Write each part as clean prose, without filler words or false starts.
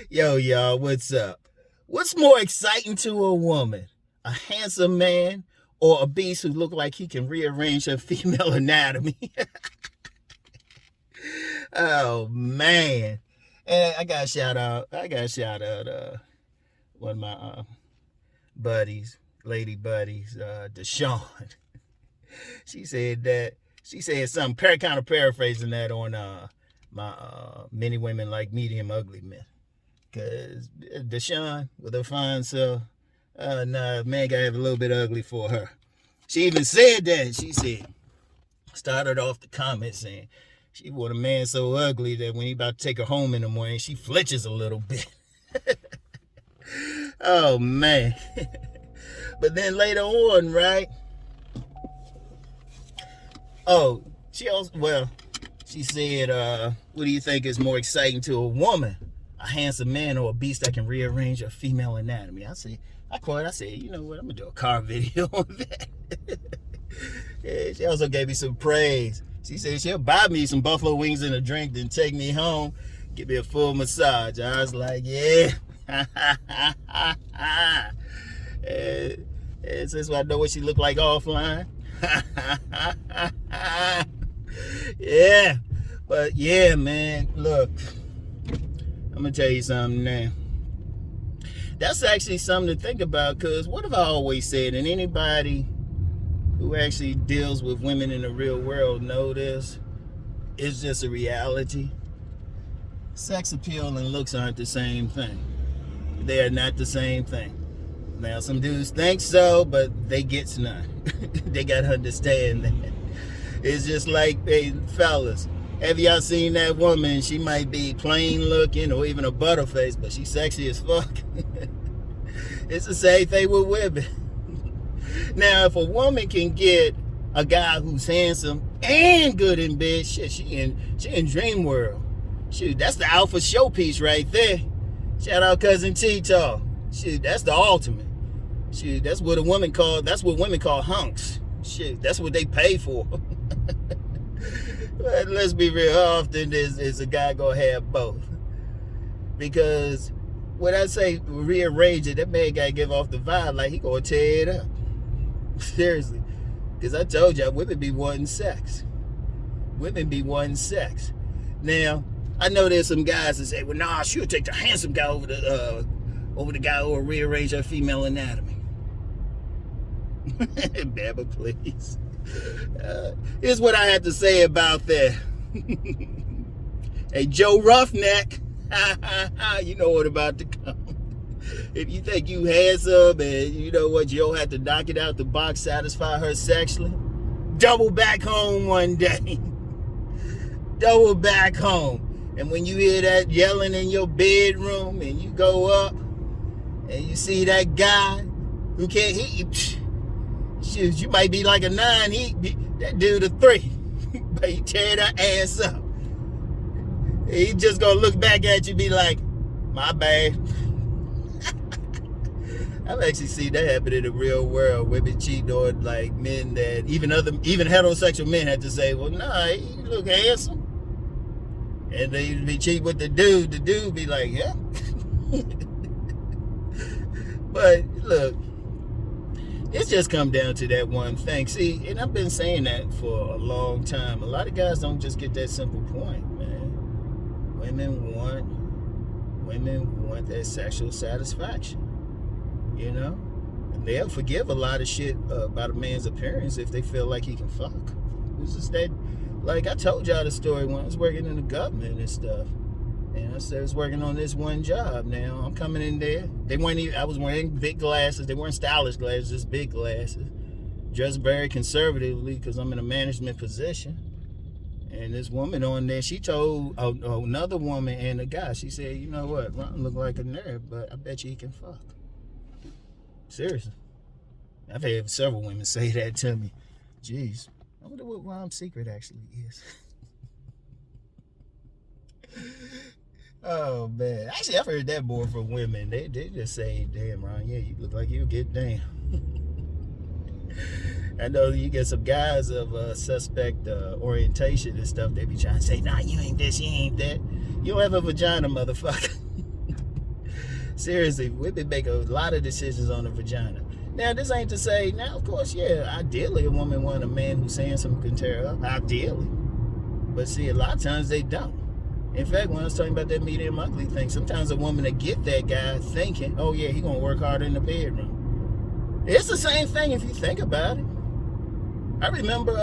Yo, y'all, what's up? What's more exciting to a woman? A handsome man or a beast who look like he can rearrange her female anatomy? Oh man. And I got to shout out. One of my buddies, lady buddies, Deshawn. She said something kind of paraphrasing that on my many women like medium ugly men. Cause Deshawn with her fine self, nah, man gotta have a little bit ugly for her. She even said that. She said, started off the comment saying she want a man so ugly that when he about to take her home in the morning, she flinches a little bit. Oh man. But then later on, right? Oh, she said, what do you think is more exciting to a woman? A handsome man or a beast that can rearrange her female anatomy? I said, you know what, I'm gonna do a car video on that. Yeah, she also gave me some praise. She said she'll buy me some buffalo wings and a drink, then take me home, give me a full massage. I was like, yeah. And since I know what she looked like offline. Yeah. But yeah, man, look, I'm gonna tell you something now. That's actually something to think about, because what have I always said, and anybody who actually deals with women in the real world know this, it's just a reality. Sex appeal and looks aren't the same thing. They are not the same thing. Now, some dudes think so, but they gets none. They gotta understand that. It's just like, hey, fellas, have y'all seen that woman? She might be plain looking or even a butterface, but she's sexy as fuck. It's the same thing with women. Now, if a woman can get a guy who's handsome and good in bed, shit, she in dream world. Shoot, that's the alpha showpiece right there. Shout out cousin T-Talk. Shoot, that's the ultimate. Shoot, that's what women call hunks. Shit, that's what they pay for. But let's be real, how often is a guy gonna have both? Because when I say rearrange it, that man gotta give off the vibe like he gonna tear it up. Seriously. Because I told y'all, women be wanting sex. Women be wanting sex. Now, I know there's some guys that say, well, nah, she'll take the handsome guy over the guy who will rearrange her female anatomy. Baba, please. Here's what I have to say about that. Hey, Joe Roughneck, you know what about to come. If you think you handsome and you know what, you don't have to knock it out the box, satisfy her sexually, double back home one day. Double back home. And when you hear that yelling in your bedroom and you go up and you see that guy who can't hit you, shoot, you might be like a 9, that dude a 3. But he tear that ass up. He just gonna look back at you and be like, my bad. I've actually seen that happen in the real world. Women cheating on like men that even heterosexual men had to say, well, nah, you look handsome. And they be cheating with the dude. The dude be like, yeah. But look, it's just come down to that one thing. See, and I've been saying that for a long time. A lot of guys don't just get that simple point, man. Women want that sexual satisfaction, you know? And they'll forgive a lot of shit about a man's appearance if they feel like he can fuck. It's just that, like I told y'all the story when I was working in the government and stuff. And I said I was working on this one job. Now I'm coming in there. I was wearing big glasses. They weren't stylish glasses, just big glasses. Dressed very conservatively because I'm in a management position. And this woman on there, she told another woman and a guy, she said, you know what, Ron look like a nerd, but I bet you he can fuck. Seriously. I've had several women say that to me. Jeez. I wonder what Rom's secret actually is. Oh man, actually I've heard that more from women. They just say, damn Ron, yeah, you look like you get down. I know you get some guys of suspect orientation and stuff, they be trying to say, nah, you ain't this, you ain't that. You don't have a vagina, motherfucker. Seriously, women make a lot of decisions on the vagina. Now, this ain't to say, now, of course, yeah, ideally a woman want a man who's handsome, can tear her up. Ideally. But see, a lot of times they don't. In fact, when I was talking about that medium ugly thing, sometimes a woman will get that guy thinking, oh yeah, he gonna work harder in the bedroom. It's the same thing if you think about it. I remember,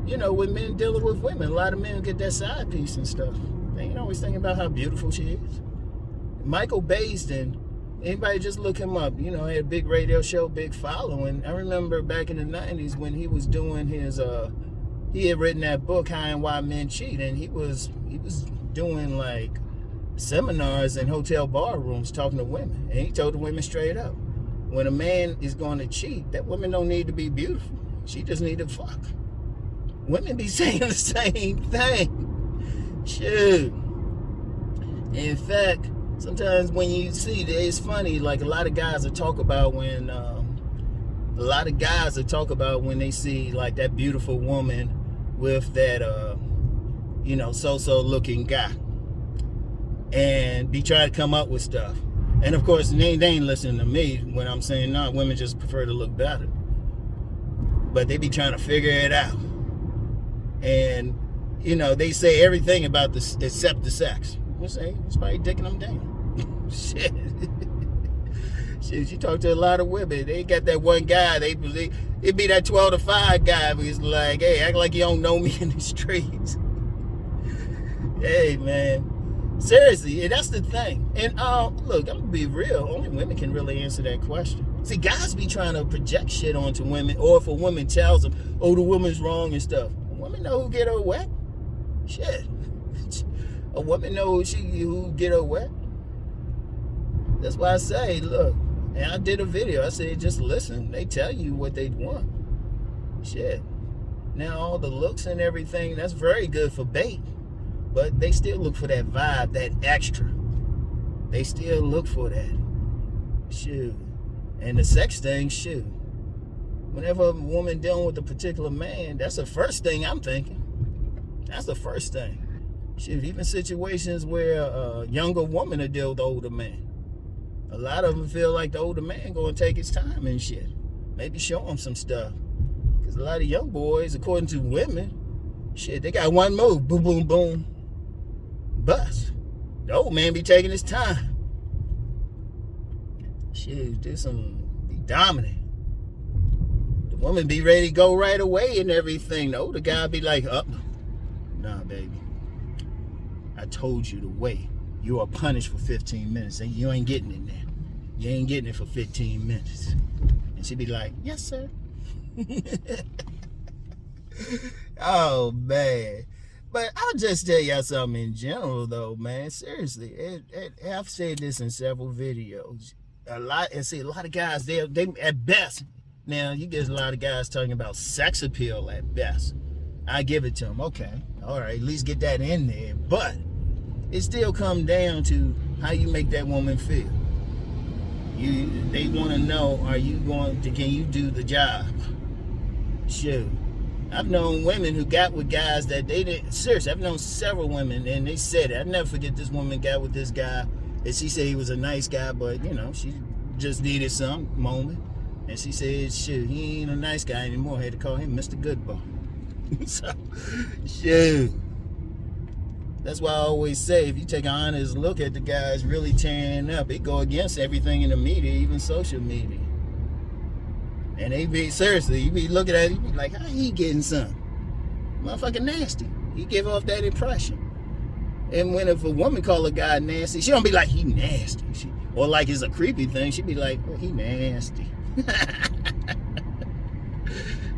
with men dealing with women, a lot of men get that side piece and stuff. They ain't always thinking about how beautiful she is. Michael Baisden, anybody just look him up, had a big radio show, big following. I remember back in the 90s when he was doing his, he had written that book, How and Why Men Cheat, and he was doing like seminars in hotel bar rooms talking to women. And he told the women straight up, when a man is going to cheat, that woman don't need to be beautiful. She just need to fuck. Women be saying the same thing. Shoot. In fact, sometimes when you see that, it's funny, like a lot of guys will talk about when they see like that beautiful woman with that so-so looking guy, and be trying to come up with stuff. And of course they ain't listening to me when I'm saying no, women just prefer to look better. But they be trying to figure it out. And they say everything about this except the sex. You say it's probably dicking them down. Shit. Shit, you talk to a lot of women, they got that one guy, it be that 12 to 5 guy who's like, hey, act like you don't know me in the streets. Hey, man. Seriously, and that's the thing. And look, I'm gonna be real, only women can really answer that question. See, guys be trying to project shit onto women, or if a woman tells them, oh, the woman's wrong and stuff. A woman know who get her wet. Shit. A woman know who get her wet. That's why I say, look, and I did a video, I said, just listen. They tell you what they want. Shit. Now, all the looks and everything, that's very good for bait. But they still look for that vibe, that extra. They still look for that. Shoot. And the sex thing, shoot. Whenever a woman dealing with a particular man, that's the first thing I'm thinking. That's the first thing. Shoot, even situations where a younger woman will deal with the older man. A lot of them feel like the older man going to take his time and shit. Maybe show him some stuff. Because a lot of young boys, according to women, shit, they got one move. Boom, boom, boom. Bust. The old man be taking his time. Shit, be dominant. The woman be ready to go right away and everything. The older guy be like, nah, baby. I told you to wait. You are punished for 15 minutes. And you ain't getting in there. You ain't getting it for 15 minutes. And she be like, yes, sir. Oh, man. But I'll just tell y'all something in general, though, man. Seriously. I've said this in several videos. A lot of guys, they at best, now you get a lot of guys talking about sex appeal at best. I give it to them. Okay. All right. At least get that in there. But it still comes down to how you make that woman feel. They want to know, can you do the job? Shoot. I've known women who got with guys that they didn't, seriously, I've known several women and they said it. I'll never forget this woman got with this guy and she said he was a nice guy, but she just needed some moment. And she said, shoot, he ain't a nice guy anymore. I had to call him Mr. Goodbar. So, shoot. That's why I always say, if you take an honest look at the guys really tearing up, it go against everything in the media, even social media. And they be, seriously, you be looking at it, you be like, how he getting some? Motherfucking nasty. He give off that impression. And if a woman call a guy nasty, she don't be like, he nasty. Or like it's a creepy thing, she be like, oh, he nasty.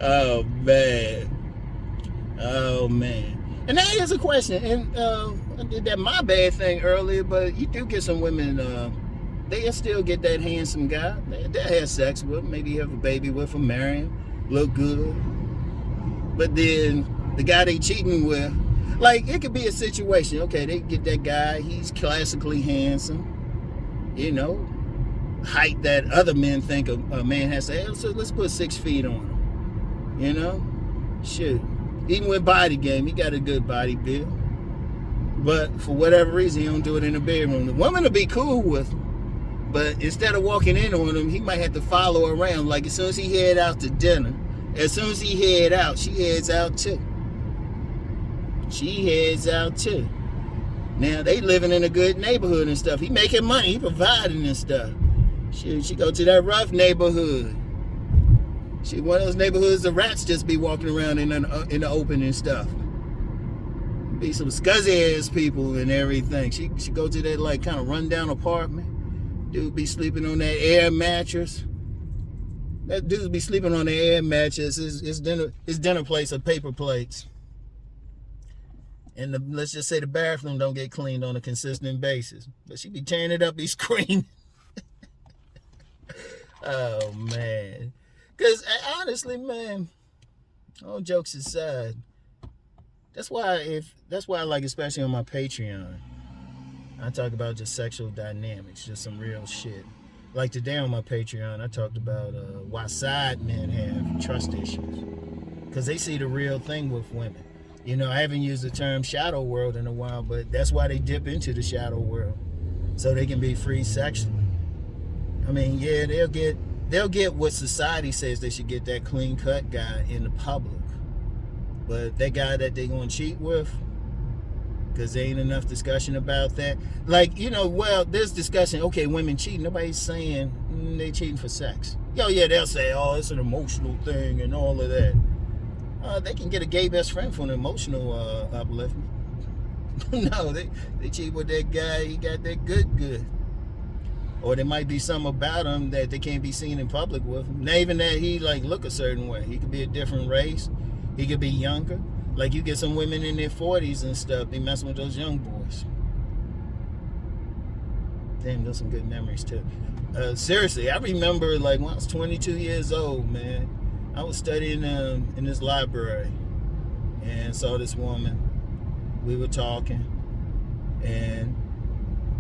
Oh, man. Oh, man. And that is a question. And I did that my bad thing earlier, but you do get some women, they still get that handsome guy. They have sex with, maybe have a baby with him, marry him, look good. But then the guy they cheating with, like it could be a situation. Okay, they get that guy, he's classically handsome, height that other men think a man has to have. So let's put 6 feet on him. Shoot. Even with body game, he got a good body build. But for whatever reason, he don't do it in the bedroom. The woman will be cool with him, but instead of walking in on him, he might have to follow around. Like as soon as he head out to dinner, as soon as he head out, she heads out too. She heads out too. Now they living in a good neighborhood and stuff. He making money, he providing and stuff. She go to that rough neighborhood. She one of those neighborhoods the rats just be walking around in the open and stuff. Be some scuzzy ass people and everything. She go to that like kind of rundown apartment. Dude be sleeping on that air mattress. That dude be sleeping on the air mattress. His dinner plates are paper plates. And let's just say the bathroom don't get cleaned on a consistent basis. But she be tearing it up, be screaming. Oh man. Because honestly, man, all jokes aside, that's why I like, especially on my Patreon, I talk about just sexual dynamics, just some real shit. Like today on my Patreon, I talked about why side men have trust issues. Because they see the real thing with women. You know, I haven't used the term shadow world in a while, but that's why they dip into the shadow world. So they can be free sexually. I mean, yeah, they'll get what society says they should get, that clean cut guy in the public. But that guy that they gonna cheat with, because there ain't enough discussion about that. Like, you know, well, there's discussion, okay, women cheating. Nobody's saying they cheating for sex. Yo, yeah, they'll say, oh, it's an emotional thing and all of that. They can get a gay best friend for an emotional upliftment. No, they cheat with that guy, he got that good. Or there might be something about him that they can't be seen in public with him. Not even that he like look a certain way. He could be a different race. He could be younger. Like you get some women in their 40s and stuff, they messing with those young boys. Damn, those some good memories too. Seriously, I remember like when I was 22 years old, man, I was studying in this library and saw this woman. We were talking and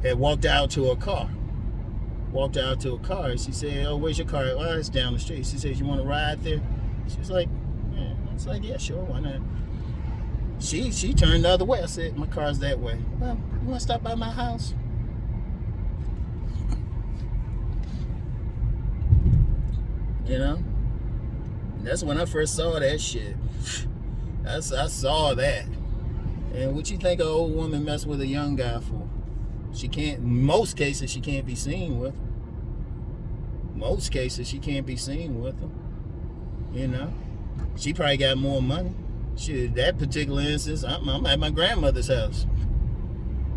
had walked out to a car. And she said, oh, where's your car? Oh, it's down the street. She says, you want to ride there? She was like, yeah. I was like, yeah, sure, why not? She turned the other way. I said, my car's that way. Well, you want to stop by my house? You know? That's when I first saw that shit. I saw that. And what you think an old woman mess with a young guy for? She can't, most cases, she can't be seen with him. Most cases, she can't be seen with him. You know? She probably got more money. Shit, that particular instance, I'm at my grandmother's house.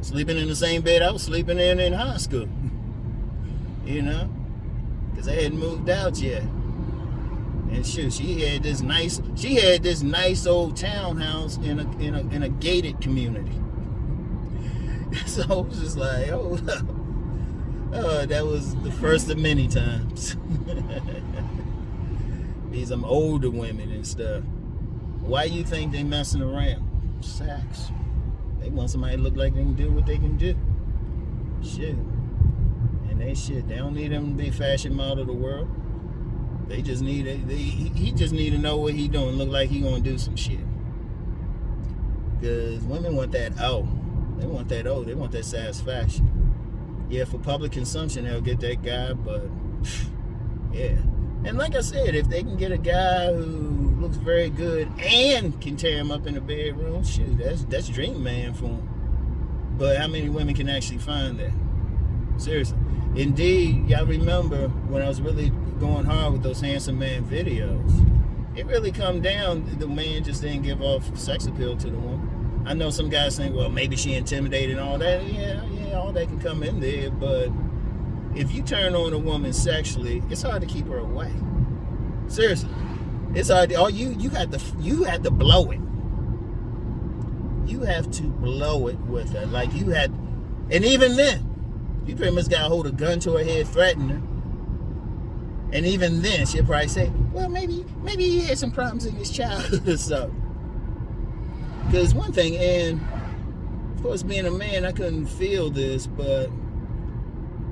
Sleeping in the same bed I was sleeping in high school. You know? Because I hadn't moved out yet. And shit, she had this nice old townhouse in a gated community. So I was just like, oh, that was the first of many times. These older women and stuff. Why you think they messing around? Sex. They want somebody to look like they can do what they can do. Shit. And they don't need them to be fashion model of the world. They just need he just need to know what he doing. Look like he gonna do some shit. Because women want that They want that they want that satisfaction. Yeah, for public consumption they'll get that guy, but yeah. And like I said, if they can get a guy who looks very good and can tear him up in the bedroom, shoot, that's dream man for him. But how many women can actually find that? Seriously. Indeed, y'all remember when I was really going hard with those handsome man videos, it really come down, the man just didn't give off sex appeal to the woman. I know some guys think, well, maybe she intimidated and all that. Yeah, all that can come in there, but if you turn on a woman sexually, it's hard to keep her away. Seriously. It's hard. You have to blow it. You have to blow it with her. Like you had, and even then, you pretty much got to hold a gun to her head, threaten her. And even then, she'll probably say, well, maybe he had some problems in his childhood or something. Because one thing, and of course being a man, I couldn't feel this, but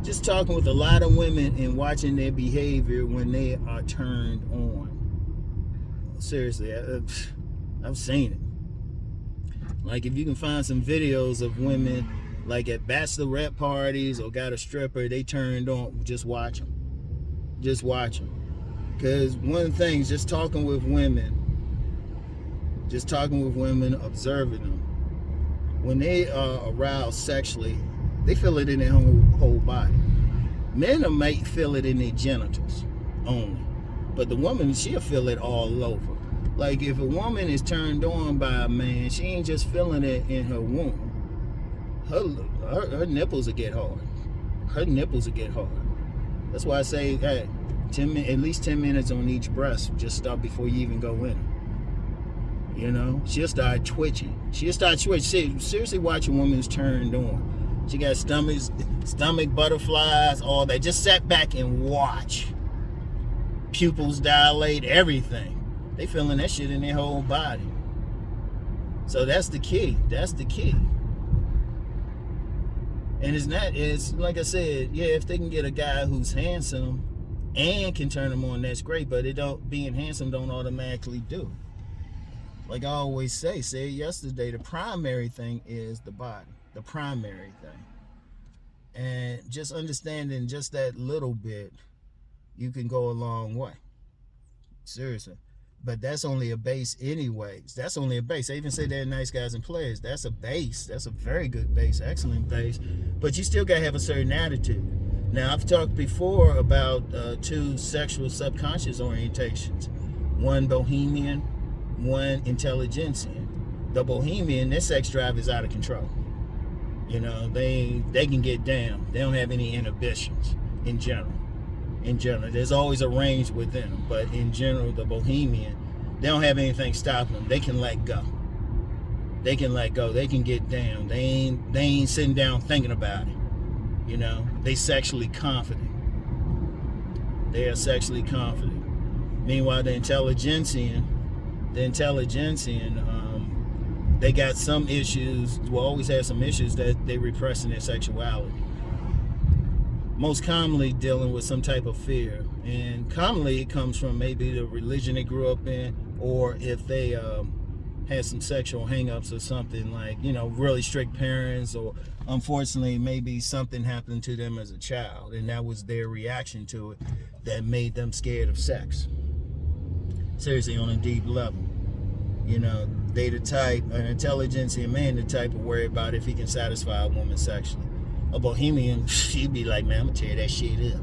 just talking with a lot of women and watching their behavior when they are turned on. Seriously, I've seen it. Like if you can find some videos of women like at bachelorette parties or got a stripper, they turned on, just watch them. Just watch them. Because one of the things, just talking with women, observing them, when they are aroused sexually, they feel it in their whole body. Men might feel it in their genitals only, but the woman, she'll feel it all over. Like if a woman is turned on by a man, she ain't just feeling it in her womb. Her nipples will get hard. Her nipples will get hard. That's why I say, hey, at least 10 minutes on each breast. Just start before you even go in. You know, she'll start twitching. Seriously, watch a woman who's turned on. She got stomach butterflies, all that. Just sit back and watch. Pupils dilate, everything. They feeling that shit in their whole body. So that's the key. And it's like I said, yeah, if they can get a guy who's handsome and can turn them on, that's great. But being handsome don't automatically do. Like I always say yesterday, the primary thing is the body. The primary thing. And just understanding just that little bit, you can go a long way. Seriously. But that's only a base anyways. That's only a base. I even say they're nice guys and players. That's a base. That's a very good base. Excellent base. But you still got to have a certain attitude. Now, I've talked before about two sexual subconscious orientations. One bohemian, one intelligentsia. The bohemian, their sex drive is out of control. You know, they can get down. They don't have any inhibitions in general. There's always a range within them, but in general, the bohemian, they don't have anything stopping them. They can let go. They can get down. They ain't sitting down thinking about it. You know, they sexually confident. They are sexually confident. Meanwhile, the intelligentsia, they got some issues. Will always have some issues that they repress in their sexuality. Most commonly dealing with some type of fear, and commonly it comes from maybe the religion they grew up in, or if they had some sexual hang-ups or something, like, you know, really strict parents, or unfortunately maybe something happened to them as a child and that was their reaction to it that made them scared of sex. Seriously, on a deep level. You know, they the type, an intelligentsia man, the type of worry about if he can satisfy a woman sexually. A bohemian, she'd be like, man, I'm gonna tear that shit up.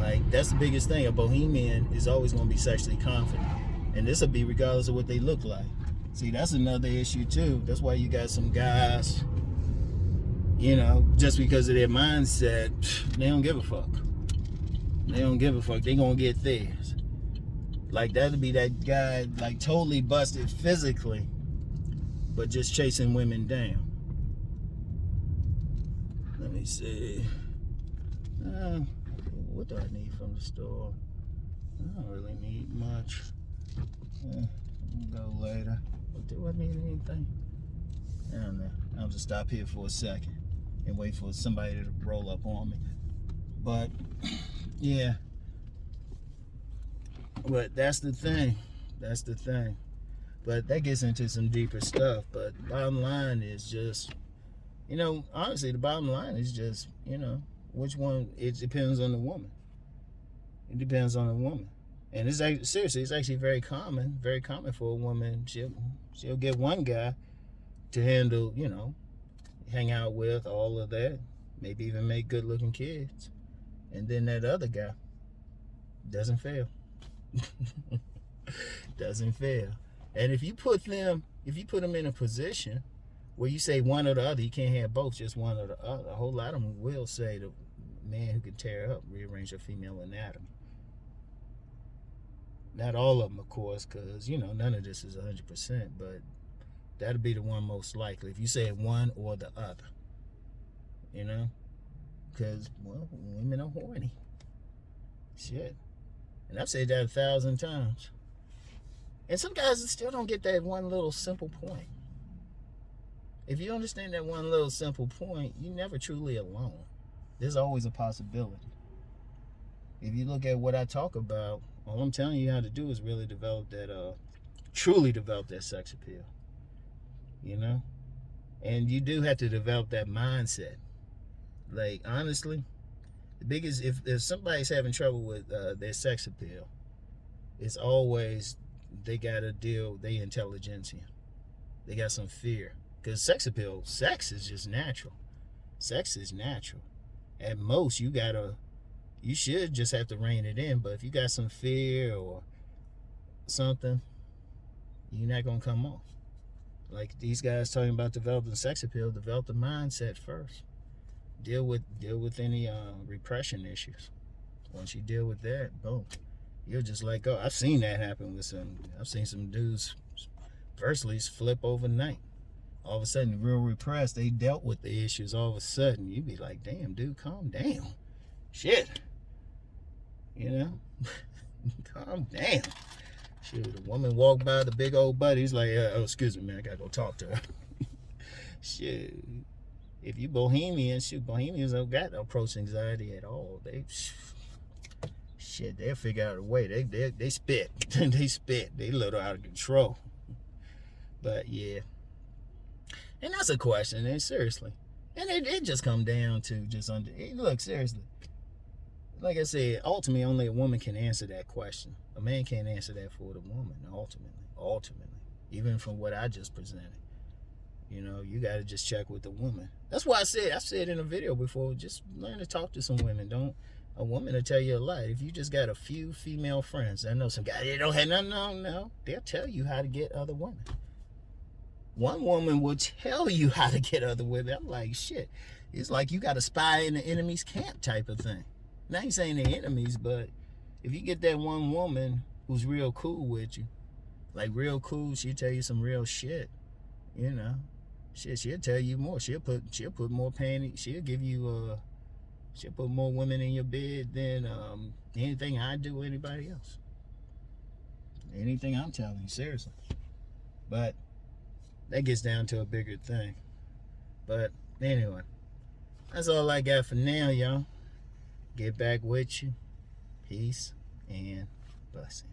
Like, that's the biggest thing. A bohemian is always gonna be sexually confident. And this will be regardless of what they look like. See, that's another issue too. That's why you got some guys, you know, just because of their mindset, they don't give a fuck. They don't give a fuck. They gonna get theirs. Like, that'd be that guy, like, totally busted physically, but just chasing women down. Let me see. What do I need from the store? I don't really need much. We'll go later. Do I need anything? I don't know. I'll just stop here for a second and wait for somebody to roll up on me. But, yeah. But that's the thing. That's the thing. But that gets into some deeper stuff. But bottom line is just, you know, honestly, the bottom line is just, you know, which one, it depends on the woman. It depends on the woman. And it's actually, seriously, it's actually very common for a woman. She'll get one guy to handle, you know, hang out with, all of that, maybe even make good looking kids. And then that other guy doesn't fail. Doesn't fail. And if you put them in a position where you say one or the other, you can't have both, just one or the other. A whole lot of them will say the man who can tear up, rearrange your female anatomy. Not all of them, of course, because, you know, none of this is 100%, but that'll be the one most likely. If you say one or the other, you know, because, well, women are horny. Shit. And I've said that 1,000 times. And some guys still don't get that one little simple point. If you understand that one little simple point, you're never truly alone. There's always a possibility. If you look at what I talk about, all I'm telling you how to do is really develop that, truly develop that sex appeal. you know? And you do have to develop that mindset. Like, honestly, the biggest, if somebody's having trouble with their sex appeal, it's always they got to deal their intelligentsia. They got some fear. Because sex appeal, sex is just natural. Sex is natural. At most, you should just have to rein it in. But if you got some fear or something, you're not going to come off. Like these guys talking about developing sex appeal, develop the mindset first. Deal with any repression issues. Once you deal with that, boom, you'll just let go. I've seen that happen with I've seen some dudes virtually flip overnight. All of a sudden, real repressed, they dealt with the issues. All of a sudden, you'd be like, damn, dude, calm down. Shit. You know? Calm down. Shoot, a woman walked by the big old butt. He's like, oh, excuse me, man, I gotta go talk to her. Shit. If you bohemian, bohemians don't got no approach anxiety at all. They'll figure out a way. They spit. They spit. They a little out of control. But yeah. And that's a question, and seriously. And it just come down to look, seriously. Like I said, ultimately, only a woman can answer that question. A man can't answer that for the woman, ultimately. Even from what I just presented. You know, you got to just check with the woman. That's why I said in a video before, just learn to talk to some women. A woman will tell you a lot. If you just got a few female friends, I know some guys, they don't have nothing, no. They'll tell you how to get other women. One woman will tell you how to get other women. I'm like, shit. It's like you got to spy in the enemy's camp type of thing. Now, I ain't saying they're enemies, but if you get that one woman who's real cool with you, like real cool, she'll tell you some real shit, you know. Shit, she'll tell you more. She'll put more panties. She'll give you, she'll put more women in your bed than anything I do or anybody else. Anything I'm telling you, seriously. But that gets down to a bigger thing. But anyway, that's all I got for now, y'all. Get back with you. Peace and blessings.